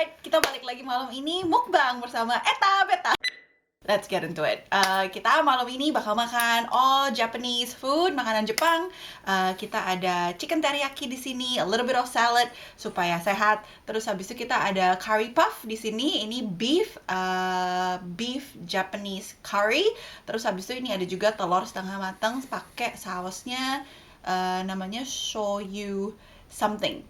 Alright, kita balik lagi malam ini mukbang bersama Eta Beta. Let's get into it. Kita malam ini bakal makan all Japanese food, makanan Jepang. Kita ada chicken teriyaki di sini, a little bit of salad supaya sehat. Terus habis itu kita ada curry puff di sini. Ini beef Japanese curry. Terus habis itu ini ada juga telur setengah matang pakai sausnya namanya shoyu something.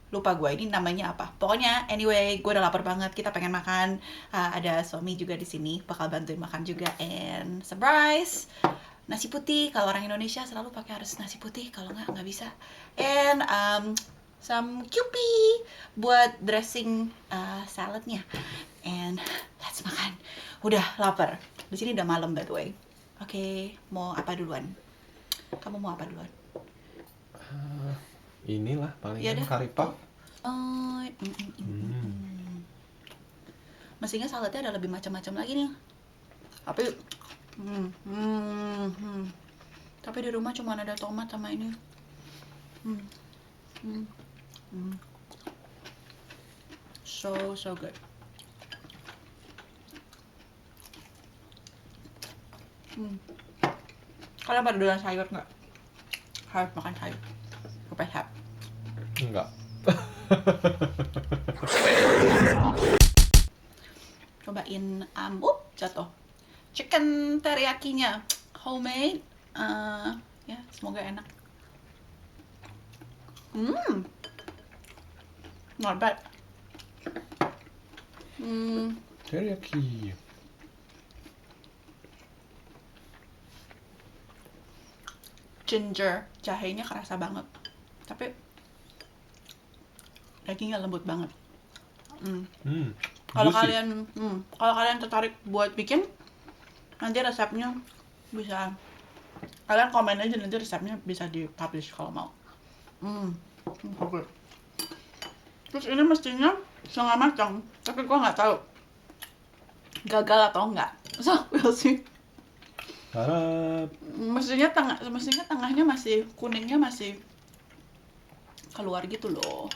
Lupa gue ini namanya apa. Pokoknya anyway, gue udah lapar banget. Kita pengen makan. Ada suami juga di sini, bakal bantuin makan juga. And surprise, nasi putih. Kalau orang Indonesia selalu pakai harus nasi putih. Kalau nggak bisa. And some Kewpie buat dressing saladnya. And let's makan. Udah lapar. Di sini udah malam by the way. Oke, mau apa duluan? Kamu mau apa duluan? Inilah paling Ya kan curry puff. Mestinya saladnya ada lebih macam-macam lagi nih. Tapi di rumah cuma ada tomat sama ini. So good. Kalian pada doyan sayur nggak? Harus makan sayur. Supaya sehat. Enggak. Cobain jatuh chicken teriyakinya homemade. Ya semoga enak. Not bad. Teriyaki. Ginger jahenya kerasa banget, tapi dagingnya lembut banget. Kalau kalian tertarik buat bikin, nanti resepnya bisa kalian komen aja, nanti resepnya bisa dipublish kalau mau. Oke. Terus ini mestinya setengah matang, tapi gua nggak tahu gagal atau enggak. So we'll see. Harap. Mestinya tengahnya masih kuningnya masih keluar gitu loh.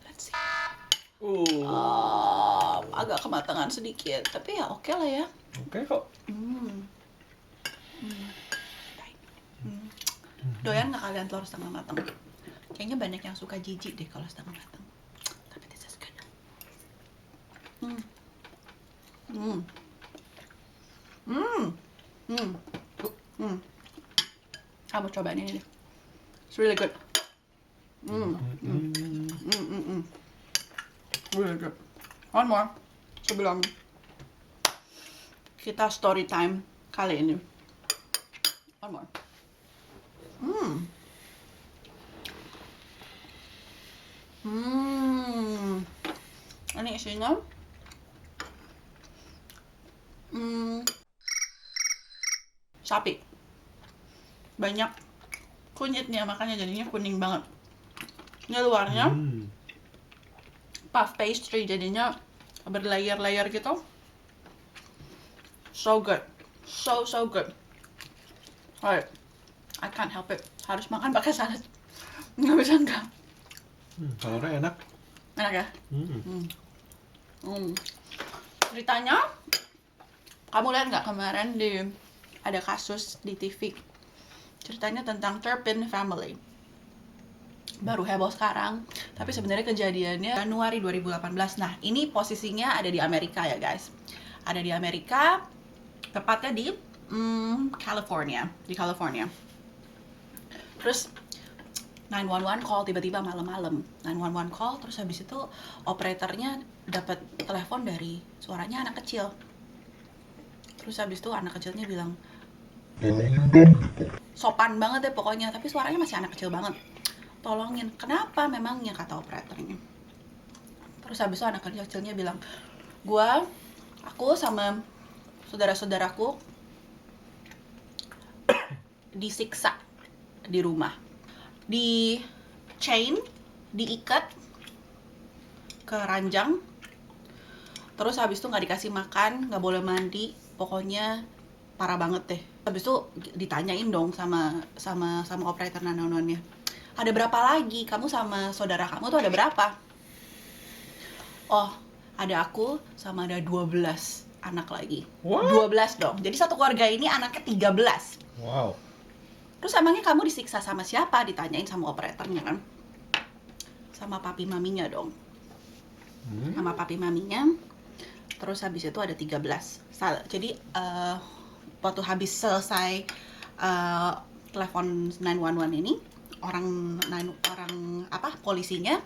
Let's see. Agak kematangan sedikit, tapi ya oke lah ya. Oke kok. Doyan nggak kalian telur setengah matang? Kayaknya banyak yang suka jijik deh kalau setengah matang. Tapi this is good. Kamu cobain ini deh. It's really good. Really good. One more sebelum kita story time kali ini. One more. Ini isinya sapi. Banyak kunyitnya, makanya jadinya kuning banget. Ini luarnya puff pastry, jadinya berlayer-layer gitu. So good. So good. Alright. I can't help it. Harus makan pakai salad. Nggak bisa enggak. Telurnya enak. Enak ya? Ceritanya, kamu lihat nggak kemarin ada kasus di TV? Ceritanya tentang Turpin family. Baru heboh sekarang, tapi sebenarnya kejadiannya Januari 2018. Nah, ini posisinya ada di Amerika ya guys. Ada di Amerika, tepatnya di California. Terus 911 call tiba-tiba malam-malam. 911 call, terus habis itu operatornya dapat telepon dari suaranya anak kecil. Terus habis itu anak kecilnya bilang, sopan banget deh pokoknya, tapi suaranya masih anak kecil banget. Tolongin, kenapa memangnya, kata operatornya. Terus habis itu anak kecilnya bilang, aku sama saudara-saudaraku disiksa di rumah, di chain, diikat ke ranjang, terus habis itu nggak dikasih makan, nggak boleh mandi, pokoknya parah banget deh. Habis itu ditanyain dong sama operator nanonnya, ada berapa lagi, kamu sama saudara kamu tuh ada berapa? Oh, ada aku sama ada 12 anak lagi. What? 12 dong. Jadi satu keluarga ini anaknya 13. Wow. Terus emangnya kamu disiksa sama siapa? Ditanyain sama operatornya kan. Sama papi maminya dong. Sama papi maminya. Terus habis itu ada 13. Jadi waktu habis selesai telepon 911 ini, orang polisinya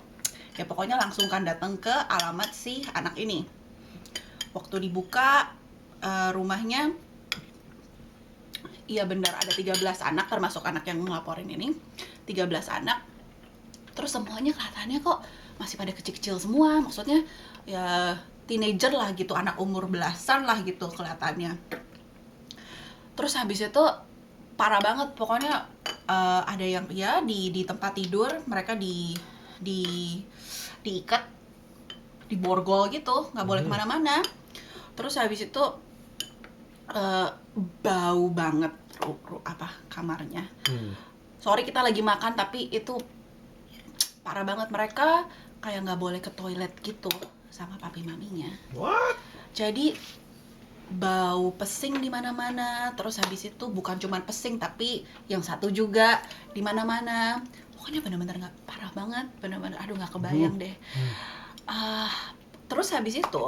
ya pokoknya langsung kan datang ke alamat si anak ini. Waktu dibuka rumahnya, iya benar ada 13 anak, termasuk anak yang ngelaporin ini. 13 anak. Terus semuanya kelihatannya kok masih pada kecil-kecil semua. Maksudnya ya teenager lah gitu, anak umur belasan lah gitu kelihatannya. Terus habis itu parah banget, pokoknya ada yang ya di tempat tidur mereka diikat, diborgol gitu, nggak boleh kemana-mana. Terus habis itu bau banget kamarnya. Sorry kita lagi makan tapi itu parah banget, mereka kayak nggak boleh ke toilet gitu sama papi maminya. What? Jadi bau pesing di mana-mana. Terus habis itu bukan cuma pesing tapi yang satu juga di mana-mana. Pokoknya benar-benar nggak, parah banget, benar-benar aduh nggak kebayang deh. Terus habis itu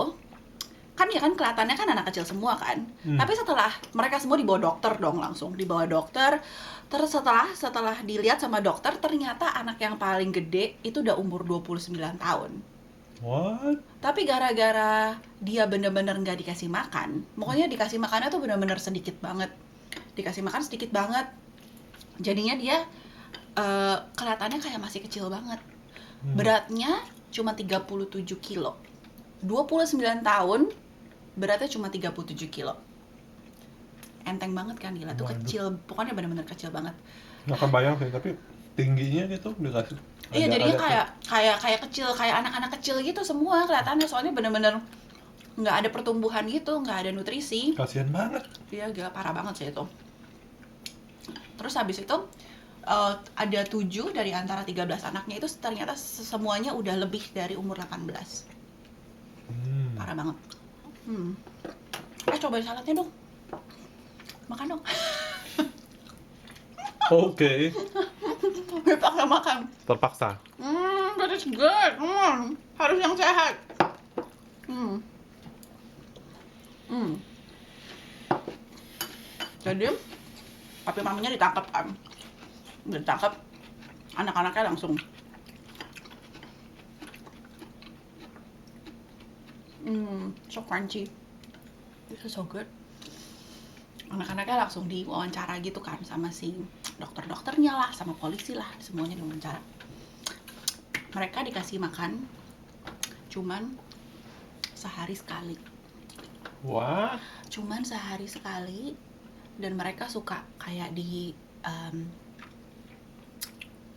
kan ya kan kelihatannya kan anak kecil semua kan. Tapi setelah mereka semua dibawa dokter dong, langsung dibawa dokter. Terus setelah dilihat sama dokter, ternyata anak yang paling gede itu udah umur 29 tahun. What? Tapi gara-gara dia bener-bener nggak dikasih makan, pokoknya dikasih makannya tuh bener-bener sedikit banget, dikasih makan sedikit banget, jadinya dia kelihatannya kayak masih kecil banget. Beratnya cuma 37 kilo. 29 tahun, beratnya cuma 37 kilo. Enteng banget kan, gila tuh. Waduh. Kecil, pokoknya bener-bener kecil banget. Nggak kebayang sih, tapi tingginya gitu dikasih. Iya, jadinya kayak kecil, kayak anak-anak kecil gitu semua kelihatannya, soalnya bener-bener nggak ada pertumbuhan gitu, nggak ada nutrisi. Kasian banget. Iya, gila parah banget sih itu. Terus habis itu ada 7 dari antara 13 anaknya itu ternyata semuanya udah lebih dari umur 18. Parah banget. Cobain saladnya dong. Makan dong. Oke. Dipaksa makan. Terpaksa. That is good. Harus yang sehat. Jadi papi maminya ditangkap kan. Ditangkap, anak-anaknya langsung so crunchy. This is so good. Anak-anaknya langsung diwawancara gitu kan sama si dokter-dokternya lah, sama polisi lah, semuanya diwawancara. Mereka dikasih makan cuman sehari sekali. Wah. Cuman sehari sekali, dan mereka suka kayak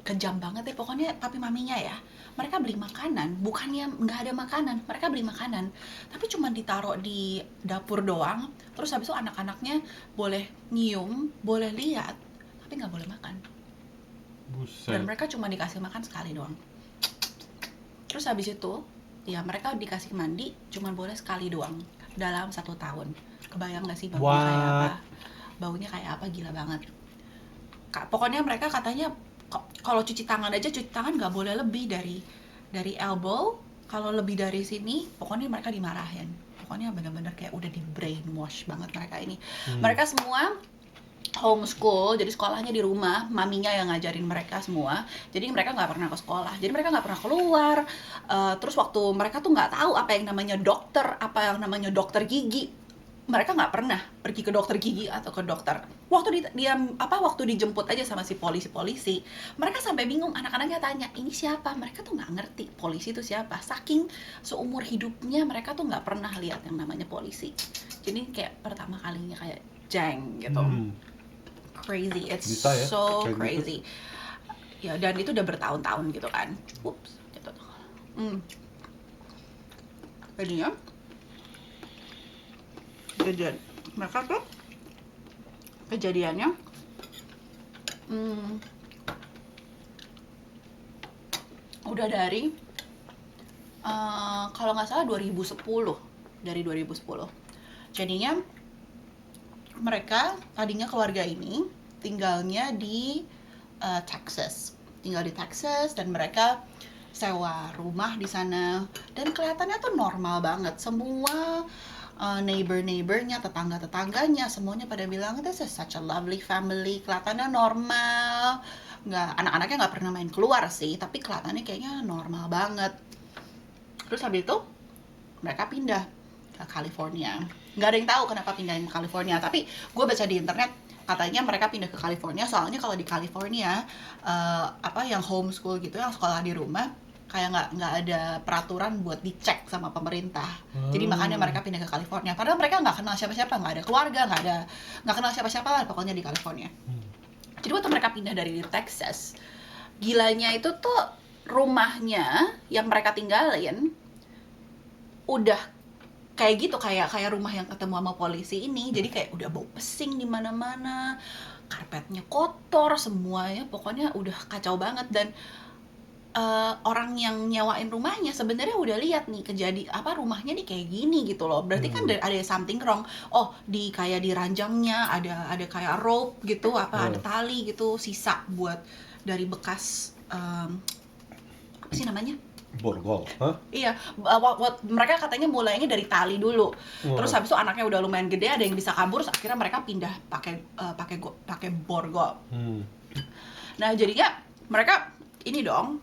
kejam banget ya pokoknya papi maminya ya. Mereka beli makanan, bukannya nggak ada makanan, mereka beli makanan tapi cuma ditaruh di dapur doang. Terus habis itu anak-anaknya boleh nyium, boleh lihat, tapi nggak boleh makan. Buset. Dan mereka cuma dikasih makan sekali doang. Terus habis itu ya mereka dikasih mandi cuma boleh sekali doang dalam 1 tahun. Kebayang nggak sih baunya kayak apa? Baunya kayak apa, gila banget. Pokoknya mereka katanya kalau cuci tangan aja, cuci tangan nggak boleh lebih dari elbow. Kalau lebih dari sini pokoknya mereka dimarahin. Pokoknya benar-benar kayak udah di brainwash banget mereka ini. Mereka semua homeschool, jadi sekolahnya di rumah, maminya yang ngajarin mereka semua. Jadi mereka nggak pernah ke sekolah, jadi mereka nggak pernah keluar. Terus waktu mereka tuh nggak tahu apa yang namanya dokter, apa yang namanya dokter gigi. Mereka nggak pernah pergi ke dokter gigi atau ke dokter. Waktu waktu dijemput aja sama si polisi, mereka sampai bingung, anak-anaknya tanya ini siapa. Mereka tuh nggak ngerti polisi itu siapa. Saking seumur hidupnya mereka tuh nggak pernah lihat yang namanya polisi. Jadi kayak pertama kalinya kayak jeng gitu. Crazy, it's Bisa ya, so kayak crazy. Ya, dan itu udah bertahun-tahun gitu kan. Ups, gitu. Jadinya mereka tuh kejadiannya udah dari Kalau nggak salah 2010, dari 2010. Jadinya mereka tadinya keluarga ini tinggalnya di Texas, dan mereka sewa rumah di sana dan kelihatannya tuh normal banget. Semua neighbor-neighbornya, tetangga-tetangganya semuanya pada bilang this is such a lovely family, kelihatannya normal. Nggak, anak-anaknya nggak pernah main keluar sih, tapi kelihatannya kayaknya normal banget. Terus habis itu mereka pindah ke California. Nggak ada yang tahu kenapa pindahin ke California, tapi gue baca di internet katanya mereka pindah ke California soalnya kalau di California yang homeschool gitu, yang sekolah di rumah, kayak nggak ada peraturan buat dicek sama pemerintah. Jadi makanya mereka pindah ke California. Padahal mereka nggak kenal siapa-siapa, nggak ada keluarga, nggak kenal siapa-siapa lah pokoknya di California. Jadi waktu mereka pindah dari Texas, gilanya itu tuh rumahnya yang mereka tinggalin udah kayak gitu, kayak rumah yang ketemu sama polisi ini. Jadi kayak udah bau pesing di mana-mana, karpetnya kotor semuanya, pokoknya udah kacau banget. Dan orang yang nyewain rumahnya sebenarnya udah lihat nih rumahnya nih kayak gini gitu loh. Berarti kan ada something wrong. Oh, di ranjangnya ada kayak rope gitu, ada tali gitu, sisa buat dari bekas apa sih namanya? Borgol, hah? Iya, mereka katanya mulainya dari tali dulu. Terus habis itu anaknya udah lumayan gede, ada yang bisa kabur, akhirnya mereka pindah pakai borgol. Nah, jadinya mereka ini dong,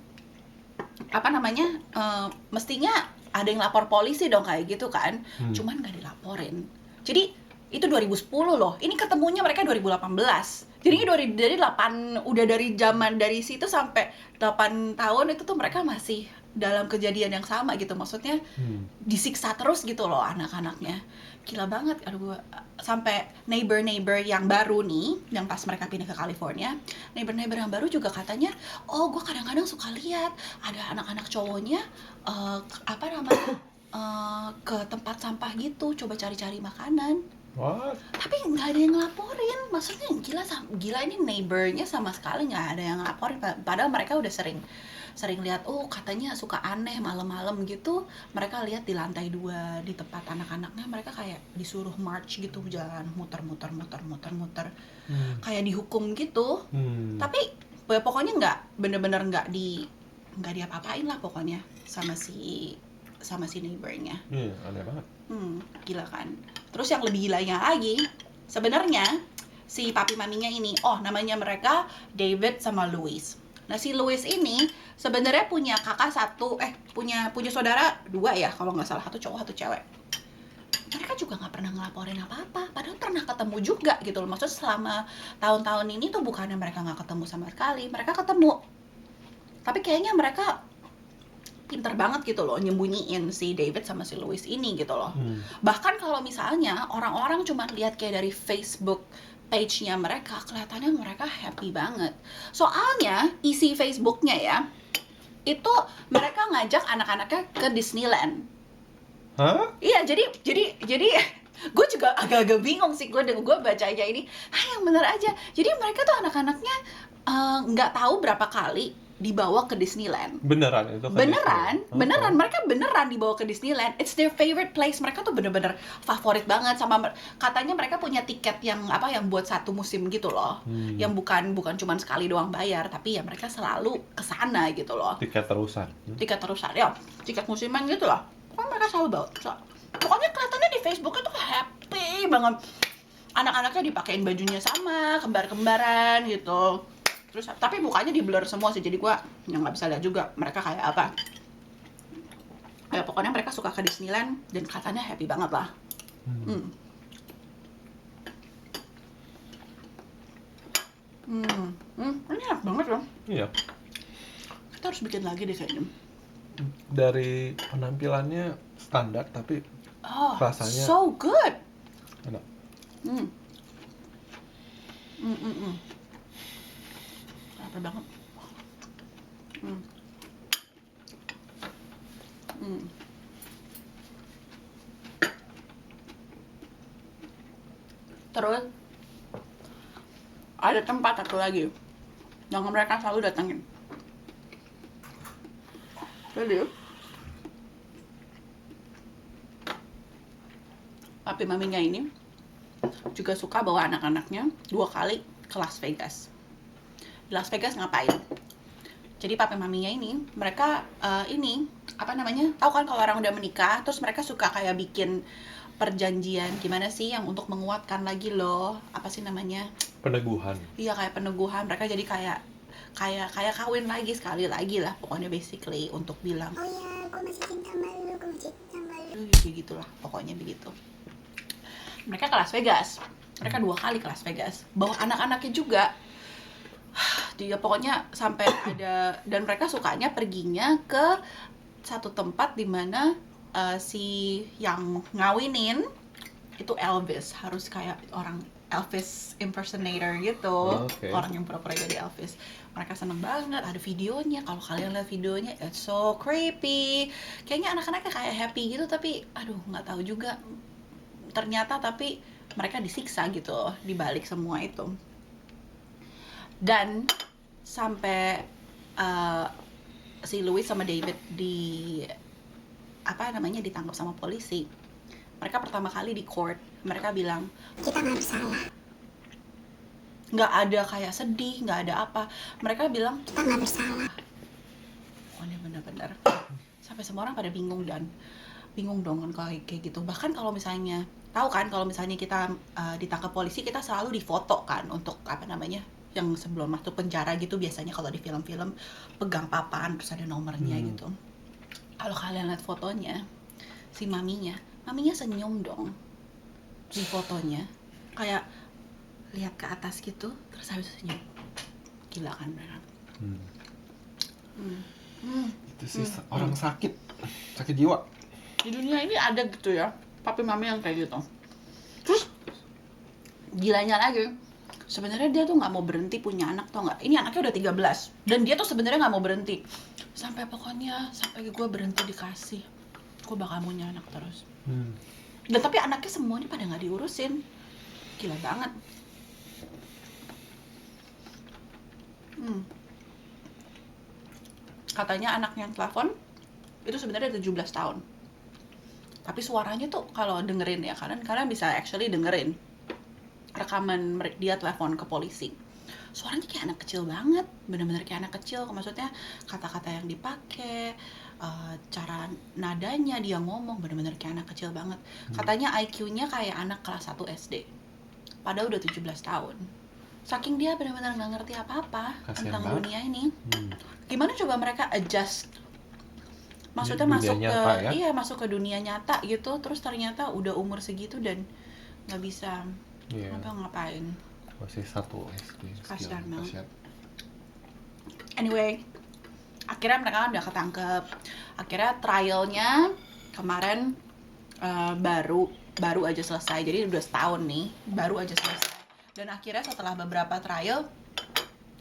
mestinya ada yang lapor polisi dong kayak gitu kan. Cuman nggak dilaporin. Jadi itu 2010 loh. Ini ketemunya mereka 2018. Jadi dari situ sampai 8 tahun itu tuh mereka masih dalam kejadian yang sama gitu. Maksudnya disiksa terus gitu loh anak-anaknya. Gila banget. Aduh, sampai neighbor yang baru nih, yang pas mereka pindah ke California, neighbor yang baru juga katanya, oh gue kadang-kadang suka lihat ada anak-anak cowoknya ke tempat sampah gitu, coba cari-cari makanan. What? Tapi nggak ada yang ngelaporin. Maksudnya gila ini neighbornya sama sekali nggak ada yang ngelaporin. Padahal mereka udah sering lihat, oh katanya suka aneh malam-malam gitu. Mereka lihat di lantai 2 di tempat anak-anaknya, mereka kayak disuruh march gitu, jalan muter-muter kayak dihukum gitu. Tapi pokoknya bener-bener nggak diapa-apain lah pokoknya sama si neighbornya. Iya, aneh banget. Gila kan. Terus yang lebih gilanya lagi, sebenarnya si papi maminya ini, namanya mereka David sama Louis. Nah, si Louis ini sebenarnya punya kakak punya saudara 2 ya, kalau nggak salah, 1 cowok 1 cewek. Mereka juga nggak pernah ngelaporin apa-apa, padahal pernah ketemu juga gitu loh. Maksudnya selama tahun-tahun ini tuh bukannya mereka nggak ketemu sama sekali, mereka ketemu. Tapi kayaknya mereka pinter banget gitu loh nyembunyiin si David sama si Louis ini gitu loh. Bahkan kalau misalnya orang-orang cuma lihat kayak dari Facebook page-nya mereka, kelihatannya mereka happy banget. Soalnya isi Facebooknya ya, itu mereka ngajak anak-anaknya ke Disneyland. Hah? Iya, jadi gue juga agak-agak bingung sih, gue baca aja ini, yang bener aja. Jadi mereka tuh anak-anaknya nggak tahu berapa kali dibawa ke Disneyland. Beneran itu kan? Beneran, mereka beneran dibawa ke Disneyland. It's their favorite place. Mereka tuh bener-bener favorit banget sama, katanya mereka punya tiket yang buat 1 musim gitu loh. Yang bukan cuman sekali doang bayar, tapi ya mereka selalu kesana gitu loh. Tiket terusan. Ya, tiket musiman gitu loh. Pokoknya mereka selalu bawa. Pokoknya kelihatannya di Facebook itu happy banget. Anak-anaknya dipakein bajunya sama, kembar-kembaran gitu. Terus tapi mukanya di blur semua sih, jadi gua yang nggak bisa lihat juga mereka kayak apa. Ya pokoknya mereka suka ke Disneyland dan katanya happy banget lah. Ini enak banget loh. Iya. Kita harus bikin lagi deh kayaknya. Dari penampilannya standar tapi rasanya so good. enak. Lapar banget. Terus ada tempat satu lagi yang mereka selalu datengin. Jadi papi maminya ini juga suka bawa anak-anaknya 2 kali ke Las Vegas. Di Las Vegas ngapain? Jadi papi maminya ini, mereka ini apa namanya? Tahu kan kalau orang udah menikah, terus mereka suka kayak bikin perjanjian gimana sih yang untuk menguatkan lagi loh, apa sih namanya? Peneguhan. Iya, kayak peneguhan. Mereka jadi kayak kawin lagi sekali lagi lah, pokoknya basically untuk bilang, oh ya, gue masih cinta sama lu, gue masih cinta sama lu, begitulah, pokoknya begitu. Mereka ke Las Vegas, mereka 2 kali ke Las Vegas, bawa anak-anaknya juga. Dia pokoknya sampai ada, dan mereka sukanya perginya ke satu tempat di mana si yang ngawinin itu Elvis, harus kayak orang Elvis impersonator gitu. Oke. Orang yang pura-pura jadi Elvis. Mereka seneng banget, ada videonya. Kalau kalian lihat videonya, it's so creepy. Kayaknya anak-anaknya kayak happy gitu, tapi aduh nggak tahu juga. Ternyata tapi mereka disiksa gitu di balik semua itu. Dan sampai si Louis sama David ditangkap sama polisi. Mereka pertama kali di court, mereka bilang kita nggak bersalah. Nggak ada kayak sedih, nggak ada apa. Mereka bilang kita nggak bersalah. Oh, ini benar-benar sampai semua orang pada bingung dong kan kalau kayak gitu. Bahkan kalau misalnya tahu kan kalau misalnya kita ditangkap polisi, kita selalu difoto kan untuk apa namanya, yang sebelum masuk penjara gitu. Biasanya kalau di film-film pegang papan terus ada nomornya gitu. Kalau kalian lihat fotonya si maminya senyum dong di fotonya, kayak lihat ke atas gitu terus habis senyum. Gila kan mereka. Itu sih orang sakit jiwa. Di dunia ini ada gitu ya, papi mami yang kayak gitu. Terus gilanya lagi, sebenarnya dia tuh nggak mau berhenti punya anak, tau nggak? Ini anaknya udah 13 dan dia tuh sebenarnya nggak mau berhenti sampai gue berhenti dikasih, gue bakal punya anak terus. Dan tapi anaknya semuanya pada nggak diurusin, gila banget. Katanya anak yang telepon itu sebenarnya 17 tahun. Tapi suaranya tuh kalau dengerin ya, kalian bisa actually dengerin rekaman dia telepon ke polisi. Suaranya kayak anak kecil banget, bener-bener kayak anak kecil. Maksudnya kata-kata yang dipakai, cara nadanya dia ngomong bener-bener kayak anak kecil banget. Katanya IQ-nya kayak anak kelas 1 SD. Padahal udah 17 tahun. Saking dia benar-benar nggak ngerti apa-apa tentang dunia ini. Gimana coba mereka adjust? Maksudnya masuk ke dunia nyata gitu, terus ternyata udah umur segitu dan nggak bisa ngapain. Masih 1 SD. Kasian banget. Anyway, akhirnya mereka udah ketangkep. Akhirnya trialnya kemarin baru aja selesai. Jadi udah setahun nih, baru aja selesai. Dan akhirnya setelah beberapa trial,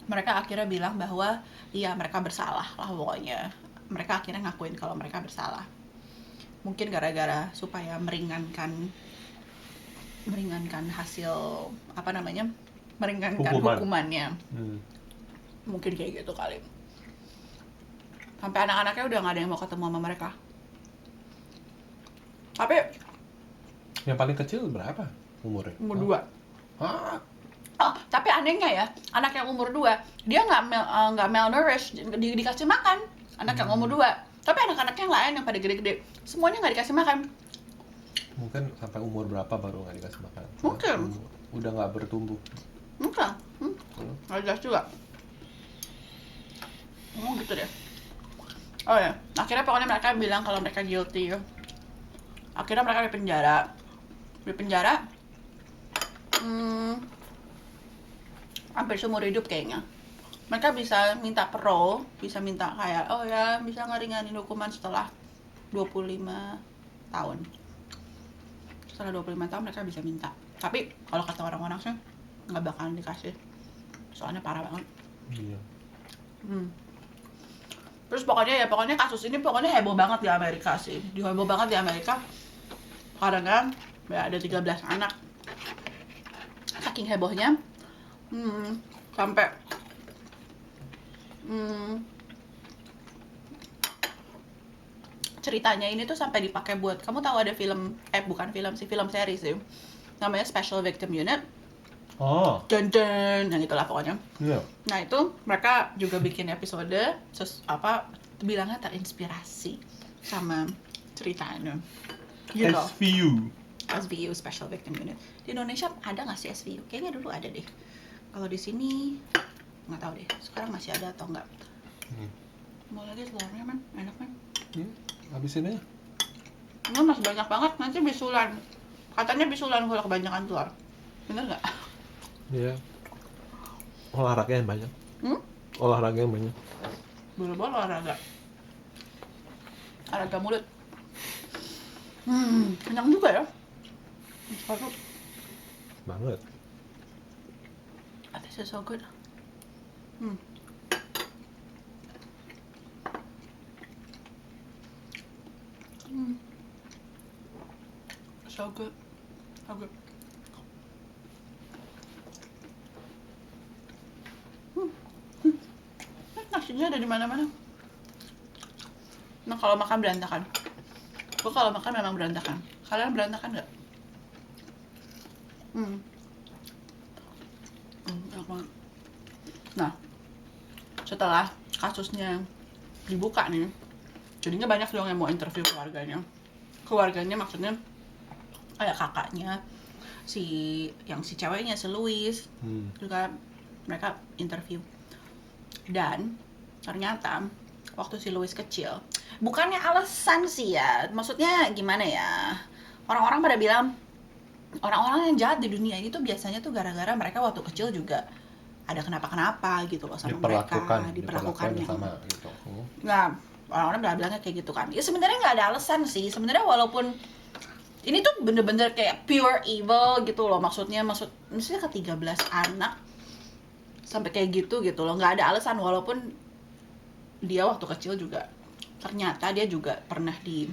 mereka akhirnya bilang bahwa iya mereka bersalah lah pokoknya. Mereka akhirnya ngakuin kalau mereka bersalah. Mungkin gara-gara supaya meringankan hasil meringankan hukumannya. Mungkin kayak gitu kali. Sampai anak-anaknya udah nggak ada yang mau ketemu sama mereka. Tapi yang paling kecil berapa umurnya? Umur 2. Hah? Oh, tapi anehnya ya, anak yang umur 2, dia nggak malnourished, dikasih makan. Anak yang umur 2. Tapi anak-anak yang lain yang pada gede-gede, semuanya nggak dikasih makan. Mungkin sampai umur berapa baru nggak dikasih makan? Mungkin. Udah nggak bertumbuh. Mungkin. Nggak jelas juga. Gitu deh. Oh ya, akhirnya pokoknya mereka bilang kalau mereka guilty. Akhirnya mereka di penjara. Hampir seumur hidup kayaknya. Mereka bisa minta parole, bisa minta kayak bisa ngeringanin hukuman setelah 25 tahun. Setelah 25 tahun mereka bisa minta. Tapi kalau kata orang-orang sih nggak bakalan dikasih. Soalnya parah banget. Iya. Terus pokoknya kasus ini heboh banget di Amerika sih. Heboh banget di Amerika. Karena ya ada 13 anak. Saking hebohnya sampai ceritanya ini tuh sampai dipakai buat, kamu tahu ada film, bukan film sih, film series sih, namanya Special Victim Unit. Oh, Dan yang itulah pokoknya. iya. Nah itu mereka juga bikin episode bilangnya terinspirasi sama ceritanya gitu. SVU. SVU, Special Victim Unit. Di Indonesia ada nggak sih SVU? Kayaknya dulu ada deh. Kalau di sini nggak tahu deh. Sekarang masih ada atau nggak? Mau lagi telurnya man, enak man. Habisin aja. Ini masih banyak banget, nanti bisulan. Katanya bisulan kalau kebanyakan telur. Bener nggak? Iya. Olahraga yang banyak. Olahraga yang banyak. Buru-buru olahraga. Olahraga mulut. Kenyang juga ya. Baru. Banget. This is so good. So good. So good. Nasinya ada di mana-mana. Nah, kalau makan berantakan. Gue kalau makan memang berantakan. Kalian berantakan nggak? Enak banget. Nah, setelah kasusnya dibuka nih, jadinya banyak dong yang mau interview keluarganya. Keluarganya maksudnya kayak kakaknya, si ceweknya, si Louis, juga mereka interview. Dan ternyata waktu si Louis kecil, bukannya alasan sih ya, maksudnya gimana ya, orang-orang pada bilang orang-orang yang jahat di dunia ini tuh biasanya tuh gara-gara mereka waktu kecil juga ada kenapa-kenapa gitu loh sama mereka, diperlakukan yang sama gitu. Nah, orang-orang bilangnya kayak gitu kan. Ya sebenarnya nggak ada alasan sih. Sebenarnya walaupun ini tuh bener-bener kayak pure evil gitu loh, maksudnya ke 13 anak sampai kayak gitu loh, nggak ada alasan. Walaupun dia waktu kecil juga ternyata dia juga pernah di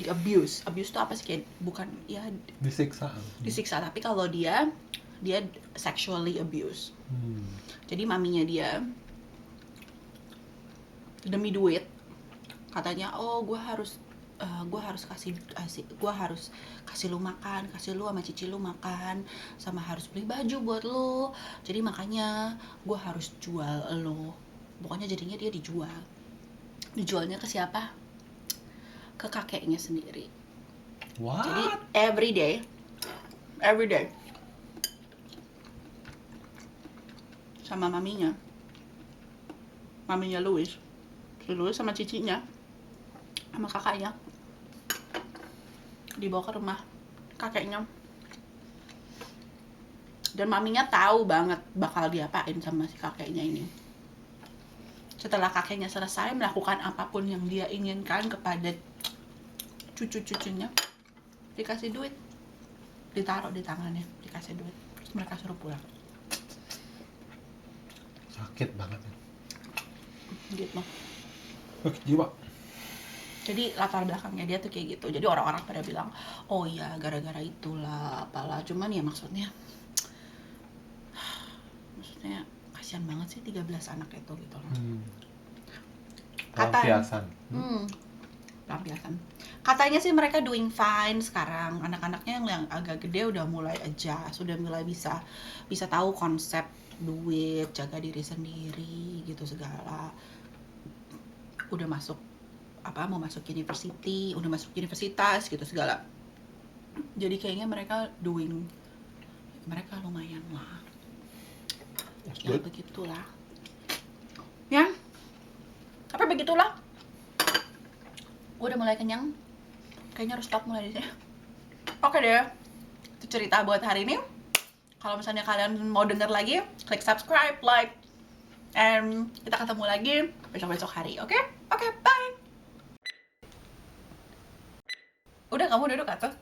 abuse tuh apa sih, kayak bukan ya disiksa, tapi kalau dia sexually abuse. Jadi maminya dia demi duit katanya, oh gue harus kasih lu makan, kasih lu sama cici lu makan, sama harus beli baju buat lu, jadi makanya gue harus jual lu. Pokoknya jadinya dia dijualnya ke siapa? Ke kakeknya sendiri. What? Jadi every day sama maminya Louis sama cicinya sama kakaknya dibawa ke rumah kakeknya, dan maminya tahu banget bakal diapain sama si kakeknya ini. Setelah kakeknya selesai melakukan apapun yang dia inginkan kepada cucu-cucunya, dikasih duit, ditaruh di tangannya, dikasih duit, terus mereka suruh pulang. Sakit banget Gitu. Sakit jiwa. Jadi latar belakangnya dia tuh kayak gitu. Jadi orang-orang pada bilang, oh iya gara-gara itulah apalah. Cuman ya maksudnya kasihan banget sih 13 anak itu gitu loh. Pelampiasan. Katanya sih mereka doing fine sekarang. Anak-anaknya yang agak gede udah mulai adjust, sudah mulai bisa tahu konsep duit, jaga diri sendiri gitu segala. Udah mau masuk universitas gitu segala. Jadi kayaknya mereka lumayan lah. Ya begitulah. Ya. Tapi begitulah. Gue udah mulai kenyang. Kayaknya harus stop mulai di sini. Oke deh. Itu cerita buat hari ini. Kalau misalnya kalian mau denger lagi, klik subscribe, like, and kita ketemu lagi besok-besok hari. Oke? Oke, bye. Udah, kamu duduk atau?